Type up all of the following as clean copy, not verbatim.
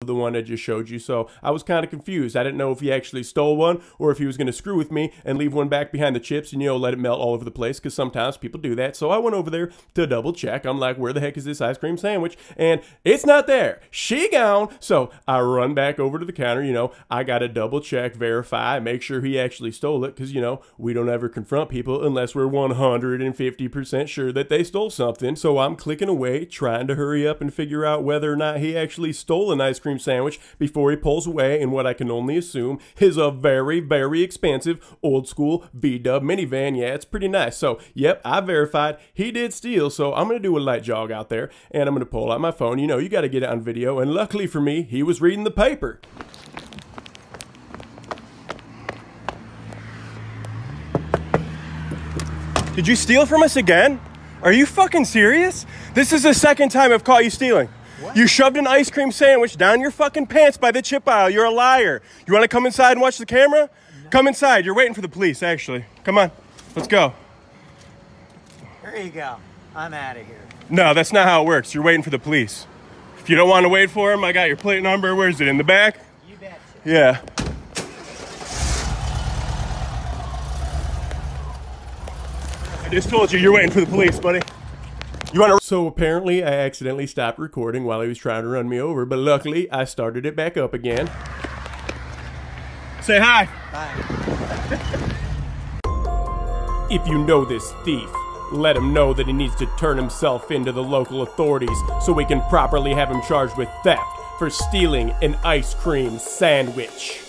the one I just showed you, so I was kind of confused. I didn't know if he actually stole one or if he was going to screw with me and leave one back behind the chips and, you know, let it melt all over the place, because sometimes people do that. So I went over there to double check. I'm like, where the heck is this ice cream sandwich? And it's not there. She gone. So I run back over to the counter. You know, I got to double check, verify, make sure he actually stole it, because, you know, we don't ever confront people unless we're 150% sure that they stole something. So I'm clicking away, trying to hurry up and figure out whether or not he actually stole an ice cream sandwich before he pulls away in what I can only assume is a very, very expensive old school V-dub minivan. Yeah, it's pretty nice. So, yep, I verified he did steal. So I'm going to do a light jog out there and I'm going to pull out my phone. You know, you got to get it on video. And luckily for me, he was reading the paper. Did you steal from us again? Are you fucking serious? This is the second time I've caught you stealing. What? You shoved an ice cream sandwich down your fucking pants by the chip aisle. You're a liar. You want to come inside and watch the camera? No. Come inside. You're waiting for the police, actually. Come on. Let's go. There you go. I'm out of here. No, that's not how it works. You're waiting for the police. If you don't want to wait for him, I got your plate number. Where is it? In the back? You betcha. Yeah. I just told you, you're waiting for the police, buddy. You want to? So apparently I accidentally stopped recording while he was trying to run me over, but luckily I started it back up again. Say hi. Bye. If you know this thief, let him know that he needs to turn himself into the local authorities so we can properly have him charged with theft for stealing an ice cream sandwich.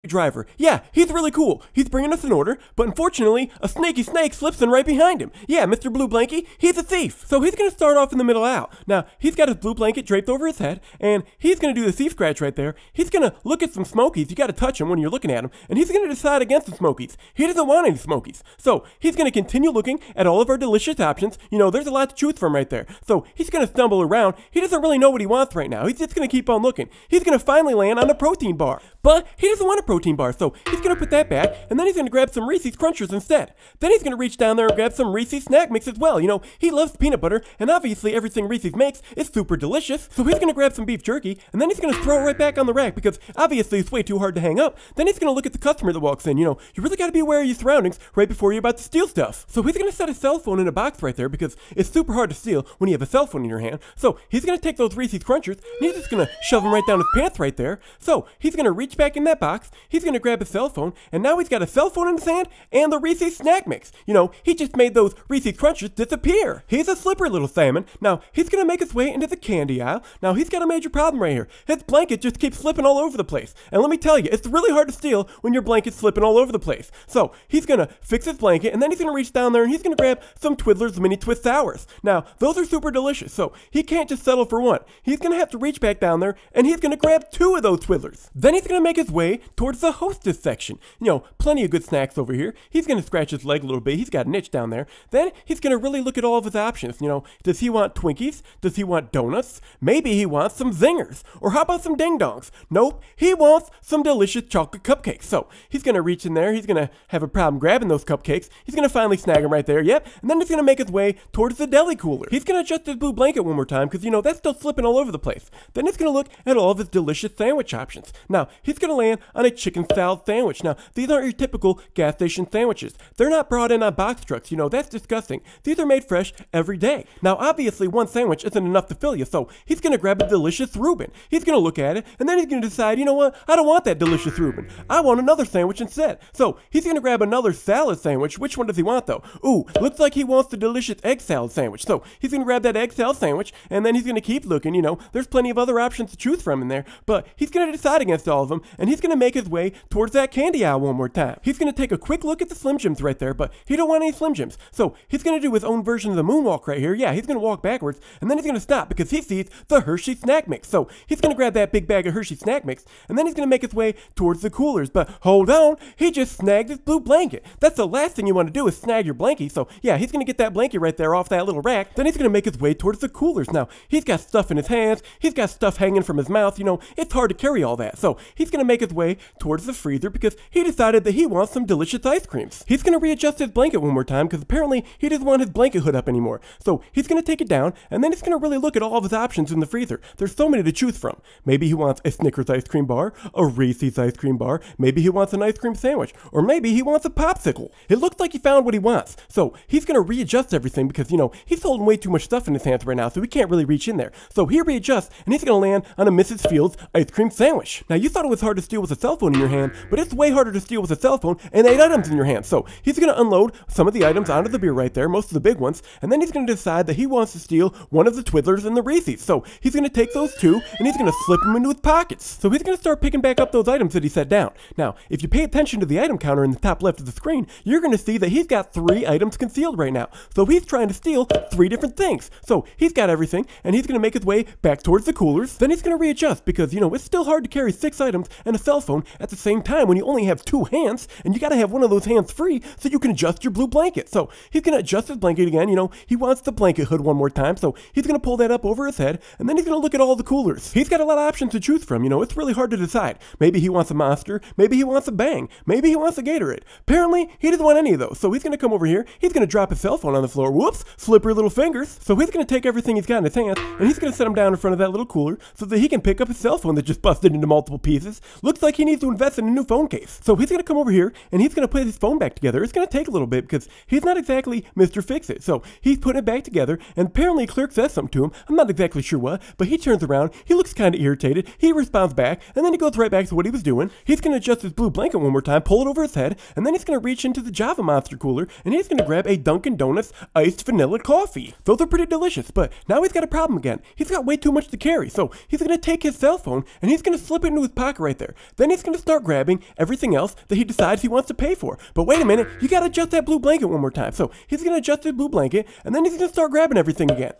Driver. Yeah, he's really cool. He's bringing us an order, but unfortunately, a snaky snake slips in right behind him. Yeah, Mr. Blue Blankie, he's a thief. So he's going to start off in the middle out. Now, he's got his blue blanket draped over his head, and he's going to do the thief scratch right there. He's going to look at some Smokies. You got to touch them when you're looking at them, and he's going to decide against the Smokies. He doesn't want any Smokies. So he's going to continue looking at all of our delicious options. You know, there's a lot to choose from right there. So he's going to stumble around. He doesn't really know what he wants right now. He's just going to keep on looking. He's going to finally land on a protein bar. But he doesn't want a protein bar, so he's going to put that back, and then he's going to grab some Reese's Crunchers instead. Then he's going to reach down there and grab some Reese's Snack Mix as well. You know, he loves peanut butter, and obviously everything Reese's makes is super delicious. So he's going to grab some beef jerky, and then he's going to throw it right back on the rack because obviously it's way too hard to hang up. Then he's going to look at the customer that walks in. You know, you really got to be aware of your surroundings right before you're about to steal stuff. So he's going to set his cell phone in a box right there because it's super hard to steal when you have a cell phone in your hand. So he's going to take those Reese's Crunchers, and he's just going to shove them right down his pants right there. So he's going to reach back in that box, he's going to grab his cell phone, and now he's got a cell phone in his hand and the Reese's Snack Mix. You know, he just made those Reese's Crunchers disappear. He's a slippery little salmon. Now, he's going to make his way into the candy aisle. Now, he's got a major problem right here. His blanket just keeps slipping all over the place. And let me tell you, it's really hard to steal when your blanket's slipping all over the place. So, he's going to fix his blanket, and then he's going to reach down there, and he's going to grab some Twizzlers Mini Twist Sours. Now, those are super delicious, so he can't just settle for one. He's going to have to reach back down there, and he's going to grab 2 of those Twizzlers. Then he's going to make his way towards the Hostess section. You know, plenty of good snacks over here. He's going to scratch his leg a little bit. He's got an itch down there. Then he's going to really look at all of his options. You know, does he want Twinkies? Does he want donuts? Maybe he wants some zingers. Or how about some ding dongs? Nope, he wants some delicious chocolate cupcakes. So he's going to reach in there. He's going to have a problem grabbing those cupcakes. He's going to finally snag them right there. Yep. And then he's going to make his way towards the deli cooler. He's going to adjust his blue blanket one more time because, you know, that's still slipping all over the place. Then he's going to look at all of his delicious sandwich options. Now, he's going to land on a chicken salad sandwich. Now, these aren't your typical gas station sandwiches. They're not brought in on box trucks. You know, that's disgusting. These are made fresh every day. Now, obviously, one sandwich isn't enough to fill you, so he's going to grab a delicious Reuben. He's going to look at it, and then he's going to decide, you know what? I don't want that delicious Reuben. I want another sandwich instead. So he's going to grab another salad sandwich. Which one does he want, though? Ooh, looks like he wants the delicious egg salad sandwich. So he's going to grab that egg salad sandwich, and then he's going to keep looking. You know, there's plenty of other options to choose from in there, but he's going to decide against all of them, and he's gonna make his way towards that candy aisle one more time. He's gonna take a quick look at the Slim Jims right there, but he don't want any Slim Jims. So he's gonna do his own version of the moonwalk right here. Yeah, he's gonna walk backwards, and then he's gonna stop because he sees the Hershey snack mix. So he's gonna grab that big bag of Hershey snack mix, and then he's gonna make his way towards the coolers. But hold on, he just snagged his blue blanket. That's the last thing you want to do is snag your blankie. So yeah, he's gonna get that blanket right there off that little rack. Then he's gonna make his way towards the coolers. Now he's got stuff in his hands, he's got stuff hanging from his mouth. You know, it's hard to carry all that. So he's gonna make his way towards the freezer because he decided that he wants some delicious ice creams. He's gonna readjust his blanket one more time because apparently he doesn't want his blanket hood up anymore. So he's gonna take it down, and then he's gonna really look at all of his options in the freezer. There's so many to choose from. Maybe he wants a Snickers ice cream bar, a Reese's ice cream bar, maybe he wants an ice cream sandwich, or maybe he wants a popsicle. It looks like he found what he wants. So he's gonna readjust everything because, you know, he's holding way too much stuff in his hands right now, so he can't really reach in there. So he readjusts, and he's gonna land on a Mrs. Fields ice cream sandwich. Now you thought it was hard to steal with a cell phone in your hand, but it's way harder to steal with a cell phone and 8 items in your hand. So he's gonna unload some of the items onto the beer right there, most of the big ones, and then he's gonna decide that he wants to steal one of the Twizzlers and the Reese's. So he's gonna take those two, and he's gonna slip them into his pockets. So he's gonna start picking back up those items that he set down. Now, if you pay attention to the item counter in the top left of the screen, you're gonna see that he's got 3 items concealed right now. So he's trying to steal 3 different things. So he's got everything, and he's gonna make his way back towards the coolers. Then he's gonna readjust because, you know, it's still hard to carry 6 items and a cell phone at the same time when you only have 2 hands, and you gotta have one of those hands free so you can adjust your blue blanket. So he's gonna adjust his blanket again. You know, he wants the blanket hood one more time, so he's gonna pull that up over his head, and then he's gonna look at all the coolers. He's got a lot of options to choose from. You know, it's really hard to decide. Maybe he wants a Monster, maybe he wants a Bang, maybe he wants a Gatorade. Apparently, he doesn't want any of those, so he's gonna come over here, he's gonna drop his cell phone on the floor. Whoops, slippery little fingers. So he's gonna take everything he's got in his hand, and he's gonna set him down in front of that little cooler so that he can pick up his cell phone that just busted into multiple pieces. Looks like he needs to invest in a new phone case. So he's gonna come over here, and he's gonna put his phone back together. It's gonna take a little bit because he's not exactly Mr. Fix-It. So he's putting it back together, and apparently clerk says something to him. I'm not exactly sure what, but he turns around, he looks kind of irritated, he responds back, and then he goes right back to what he was doing. He's gonna adjust his blue blanket one more time, pull it over his head, and then he's gonna reach into the Java Monster cooler, and he's gonna grab a Dunkin' Donuts iced vanilla coffee. Those are pretty delicious, but now he's got a problem again. He's got way too much to carry, so he's gonna take his cell phone, and he's gonna slip it into his pocket right there. Then he's gonna start grabbing everything else that he decides he wants to pay for. But wait a minute, you gotta adjust that blue blanket one more time. So he's gonna adjust his blue blanket, and then he's gonna start grabbing everything again.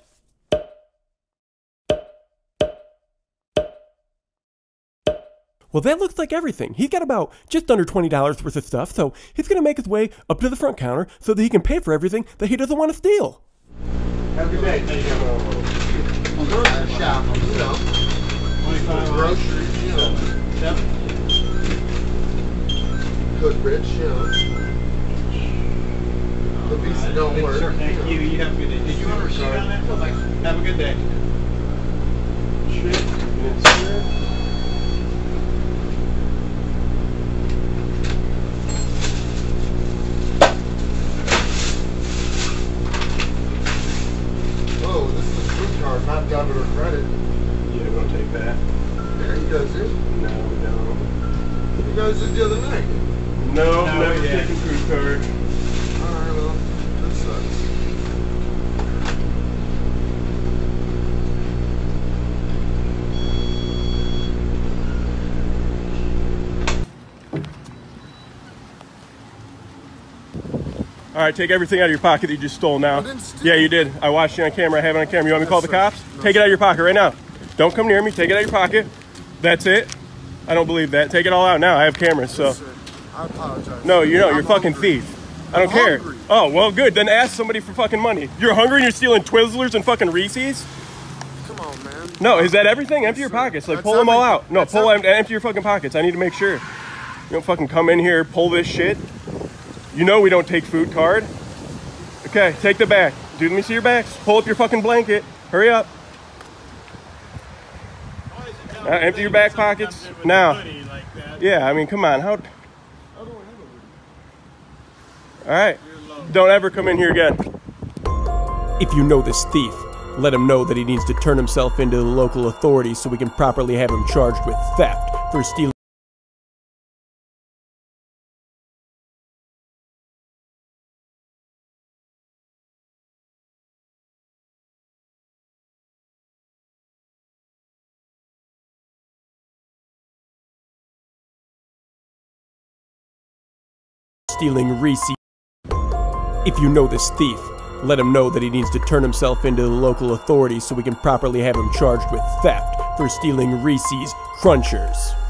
Well, that looks like everything. He's got about just under $20 worth of stuff, so he's gonna make his way up to the front counter so that he can pay for everything that he doesn't want to steal. Have a good day. Grocery shop, you know. Groceries, you know. Yep. Goodrich, you know. The visa don't work. Sure, thank you. You have a good day. Did you have a receipt on that? Have a good day. Whoa, this is a food card, not debit or credit. Yeah, we'll take that. Yeah, you guys do. No, we don't. You guys did the other night. No, never taken food card. Alright, well, that sucks. All right, take everything out of your pocket that you just stole now. I didn't steal. Yeah, you did. I watched you on camera. I have it on camera. You want me to call the Yes, cops? sir. No, Take it sir. out of your pocket right now. Don't come near me. Take it out of your pocket. That's it. I don't believe that. Take it all out now. I have cameras, so. Yes, sir. I apologize. No, you know, you're I'm a fucking hungry. thief. I don't I'm care. hungry. Oh, well, good. Then ask somebody for fucking money. You're hungry and you're stealing Twizzlers and fucking Reese's? Come on, man. No, is that everything? Empty your sir. pockets. Like, That's pull them all everything. out. No, That's empty your fucking pockets. I need to make sure. You don't fucking come in here, pull this shit. You know we don't take food card. Okay, take the bag. Dude, let me see your bags. Pull up your fucking blanket. Hurry up. Empty your back pockets now. Yeah, I mean, come on. How? All right. Don't ever come in here again. If you know this thief, let him know that he needs to turn himself into the local authorities so we can properly have him charged with theft for stealing stealing Reese's. If you know this thief, let him know that he needs to turn himself into the local authorities so we can properly have him charged with theft for stealing Reese's Crunchers.